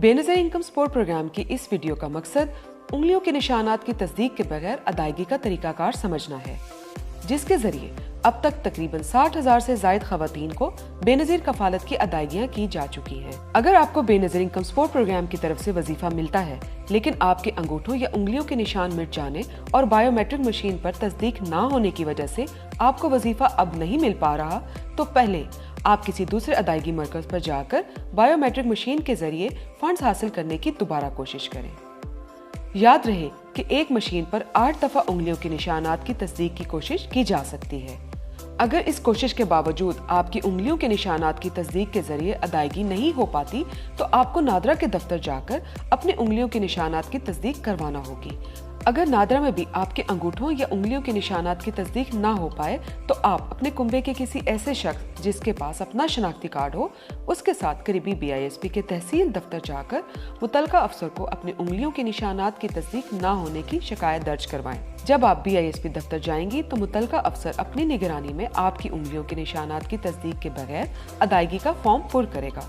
Benazir income support programme की इस video का मकसद उंगलियों के निशानात की तस्दीक के बगैर अदायगी का तरीकाकार समझना है, जिसके जरिए अब तक तकरीबन 60,000 से ज्यादा खवातीन को बेनज़ीर कफालत की अदायगियाँ की जा चुकी हैं। अगर आपको बेनज़ीर इनकम सपोर्ट प्रोग्राम की तरफ से वजीफा मिलता है, लेकिन आपके अंगूठों या उंगलियों के निशान मिट जाने और बायोमेट्रिक मशीन पर तस्दीक ना होने की वजह से आपको वजीफा अब नहीं मिल पा रहा, तो पहले आप किसी दूसरे अदायगी मरकज पर जाकर बायोमेट्रिक मशीन के जरिए फंड्स हासिल करने की दोबारा कोशिश करें। याद रहे कि एक मशीन पर 8 दफा उंगलियों के निशानात की तस्दीक की कोशिश की जा सकती है। अगर इस कोशिश के बावजूद आपकी उंगलियों के निशानात की तस्दीक के जरिए अदायगी नहीं हो पाती, तो आपको नादरा के दफ्तर जाकर अपने उंगलियों के निशानात की तस्दीक करवाना होगी। अगर नादरा में भी आपके अंगूठों या उंगलियों के निशानात की तस्दीक ना हो पाए, तो आप अपने कुंबे के किसी ऐसे शख्स जिसके पास अपना शनाख्ती कार्ड हो, उसके साथ करीबी BISP के तहसील दफ्तर जाकर मुतलका अफसर को अपने उंगलियों के निशानात की तस्दीक ना होने की शिकायत दर्ज करवाएं। जब आप BISP दफ्तर जाएंगी तो मुतलका अफसर अपनी निगरानी में आपकी उंगलियों के निशानात की तस्दीक के बगैर अदायगी का फॉर्म पुर करेगा।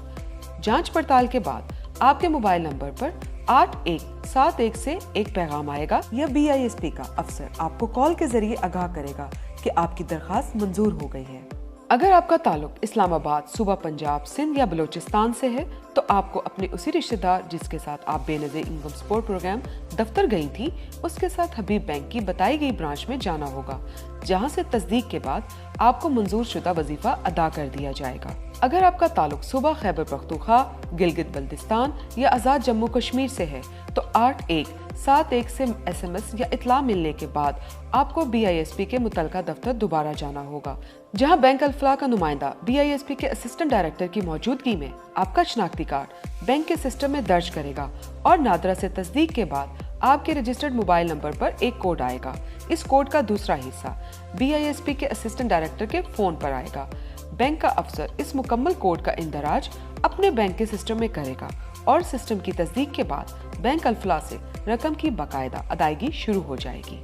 जांच पड़ताल के बाद आपके मोबाइल नंबर पर 8171 से एक पैगाम आएगा या BISP का अफसर आपको कॉल के जरिए आगाह करेगा कि आपकी दरखास्त मंजूर हो गई है। अगर आपका ताल्लुक इस्लामाबाद, सूबा पंजाब, सिंध या बलोचिस्तान से है, तो आपको अपने उसी रिश्तेदार जिसके साथ आप बेनज़ीर इनकम सपोर्ट प्रोग्राम दफ्तर गई थी, उसके साथ हबीब बैंक की बताई गई ब्रांच में जाना होगा, जहां से तस्दीक के बाद आपको मंजूर शुदा वजीफा अदा कर दिया जाएगा। अगर आपका ताल्लुक सूबा खैबर पख्तूनख्वा, गिलगित बल्तिस्तान या आज़ाद जम्मू कश्मीर से है, तो 8171 से SMS या इतला मिलने के बाद आपको BISP के मुतलका दफ्तर दोबारा जाना होगा, जहां बैंक अल्फला का नुमाइंदा BISP के असिस्टेंट डायरेक्टर की मौजूदगी में आपका शनाख्ती कार्ड बैंक के सिस्टम में दर्ज करेगा और नादरा से तस्दीक के बाद आपके रजिस्टर्ड मोबाइल नंबर पर एक कोड आएगा। इस कोड का दूसरा हिस्सा BISP के असिस्टेंट डायरेक्टर के फोन पर आएगा। बैंक का अफसर इस मुकम्मल कोड का इंदराज अपने बैंक के सिस्टम में करेगा और सिस्टम की तस्दीक के बाद बैंक अल्फला से रकम की बाकायदा अदायगी शुरू हो जाएगी।